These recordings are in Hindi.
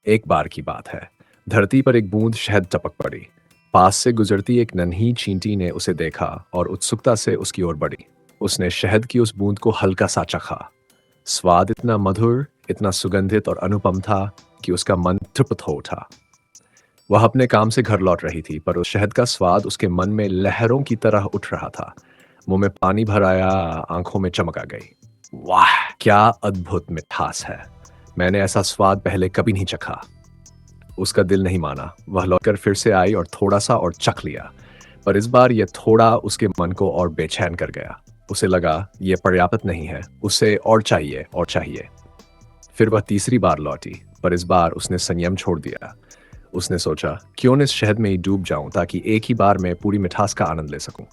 एक बार की बात है। धरती पर एक बूंद शहद टपक पड़ी। पास से गुजरती एक नन्ही चींटी ने उसे देखा और उत्सुकता से उसकी ओर बढ़ी। उसने शहद की उस बूंद को हल्का सा चखा। स्वाद इतना मधुर, इतना सुगंधित और अनुपम था कि उसका मन तृप्त हो उठा। वह अपने काम से घर लौट रही थी, पर उस शहद का स्वाद उसके मन में लहरों की तरह उठ रहा था। मुंह में पानी भर आया, आंखों में चमक आ गई। वाह, क्या अद्भुत मिठास है! मैंने ऐसा स्वाद पहले कभी नहीं चखा। उसका दिल नहीं माना। वह लौटकर फिर से आई और थोड़ा-सा और चख लिया। पर इस बार ये थोड़ा उसके मन को और बेचैन कर गया। उसे लगा ये पर्याप्त नहीं है, उसे और चाहिए और चाहिए। फिर वह तीसरी बार लौटी, पर इस बार उसने संयम छोड़ दिया। उसने सोचा, क्यों न इस शहद में ही डूब जाऊं ताकि एक ही बार में पूरी मिठास का आनंद ले सकूं।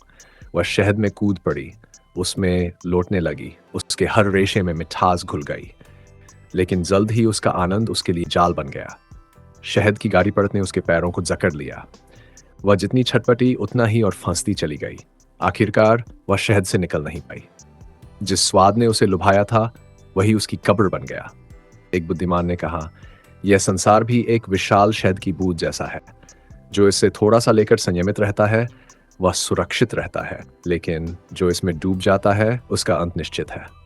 वह शहद में कूद पड़ी, उसमें लोटने लगी। उसके हर रेशे में मिठास घुल गई। लेकिन जल्द ही उसका आनंद उसके लिए जाल बन गया। शहद की गाड़ी परत ने उसके पैरों को जकड़ लिया। वह जितनी छटपटी उतना ही और फंसती चली गई। आखिरकार वह शहद से निकल नहीं पाई। जिस स्वाद ने उसे लुभाया था, वही उसकी कब्र बन गया। एक बुद्धिमान ने कहा, यह संसार भी एक विशाल शहद की बूंद जैसा है। जो इससे थोड़ा सा लेकर संयमित रहता है, वह सुरक्षित रहता है, लेकिन जो इसमें डूब जाता है, उसका अंत निश्चित है।